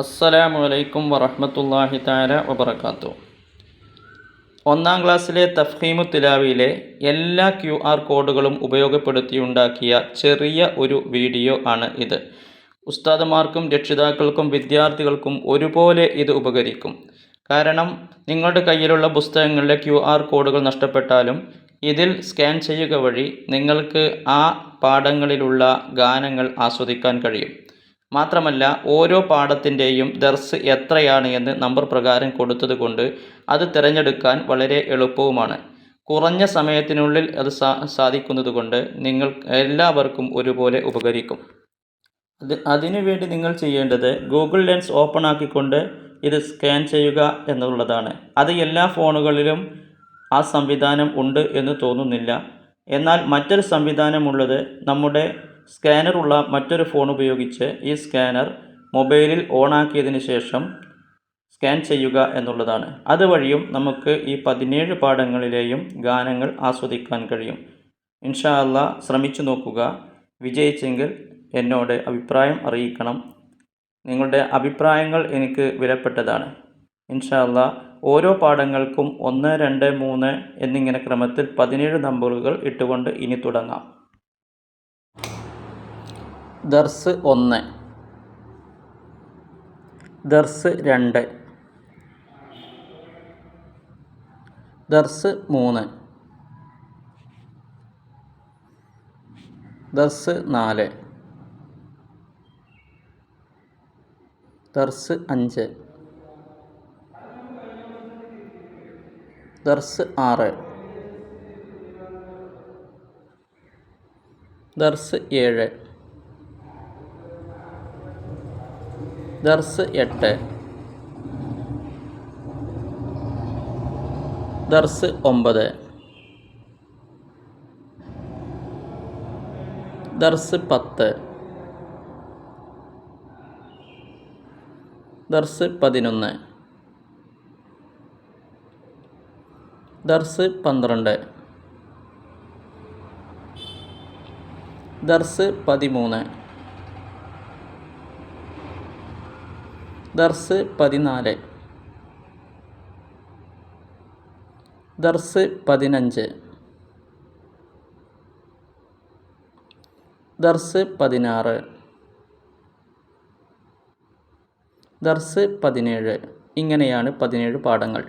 അസ്സലാമു അലൈക്കും വറഹ്മത്തുള്ളാഹി തആല വബറകാതുഹു. ഒന്നാം ക്ലാസ്സിലെ തഫ്ഹീമു തിലാവയിലെ എല്ലാ QR കോഡുകളും ഉപയോഗപ്പെടുത്തിയുണ്ടാക്കിയ ചെറിയ ഒരു വീഡിയോ ആണ് ഇത്. ഉസ്താദുമാർക്കും രക്ഷിതാക്കൾക്കും വിദ്യാർത്ഥികൾക്കും ഒരുപോലെ ഇത് ഉപകരിക്കും. കാരണം നിങ്ങളുടെ കയ്യിലുള്ള പുസ്തകങ്ങളിലെ QR കോഡുകൾ നഷ്ടപ്പെട്ടാലും ഇതിൽ സ്കാൻ ചെയ്യുക വഴി നിങ്ങൾക്ക് ആ പാഠങ്ങളിലുള്ള ഗാനങ്ങൾ ആസ്വദിക്കാൻ കഴിയും. മാത്രമല്ല ഓരോ പാഠത്തിൻ്റെയും ദർസ് എത്രയാണ് എന്ന് നമ്പർ പ്രകാരം കൊടുത്തതുകൊണ്ട് അത് തിരഞ്ഞെടുക്കാൻ വളരെ എളുപ്പവുമാണ്. കുറഞ്ഞ സമയത്തിനുള്ളിൽ അത് സാധിക്കുന്നതുകൊണ്ട് നിങ്ങൾ എല്ലാവർക്കും ഒരുപോലെ ഉപകരിക്കും. അതിനുവേണ്ടി നിങ്ങൾ ചെയ്യേണ്ടത് ഗൂഗിൾ ലെൻസ് ഓപ്പൺ ആക്കിക്കൊണ്ട് ഇത് സ്കാൻ ചെയ്യുക എന്നുള്ളതാണ്. അത് എല്ലാ ഫോണുകളിലും ആ സംവിധാനം ഉണ്ട് എന്ന് തോന്നുന്നില്ല. എന്നാൽ മറ്റൊരു സംവിധാനമുള്ളത് നമ്മുടെ സ്കാനറുള്ള മറ്റൊരു ഫോൺ ഉപയോഗിച്ച് ഈ സ്കാനർ മൊബൈലിൽ ഓണാക്കിയതിന് ശേഷം സ്കാൻ ചെയ്യുക എന്നുള്ളതാണ്. അതുവഴിയും നമുക്ക് ഈ 17 പാഠങ്ങളിലെയും ഗാനങ്ങൾ ആസ്വദിക്കാൻ കഴിയും. ഇൻഷാ അല്ലാഹ് ശ്രമിച്ചു നോക്കുക. വിജയിച്ചെങ്കിൽ എന്നോട് അഭിപ്രായം അറിയിക്കണം. നിങ്ങളുടെ അഭിപ്രായങ്ങൾ എനിക്ക് വിലപ്പെട്ടതാണ്. ഇൻഷാ അല്ലാഹ് ഓരോ പാഠങ്ങൾക്കും 1, 2, 3 എന്നിങ്ങനെ ക്രമത്തിൽ 17 നമ്പറുകൾ ഇട്ടുകൊണ്ട് ഇനി തുടങ്ങാം. ദർസ് 1, ദർസ് 2, ദർസ് 3, ദർസ് 4, ദർസ് 5, ദർസ് 6, ദർസ് 7, ദർസ് 8, ദർസ് 9, ദർസ് 10, ദർസ് 11, ദർസ് 12, ദർസ് 13, ദർസ് 14, ദർസ് 15, ദർസ് 16, ദർസ് 17. ഇങ്ങനെയാണ് 17 പാഠങ്ങൾ.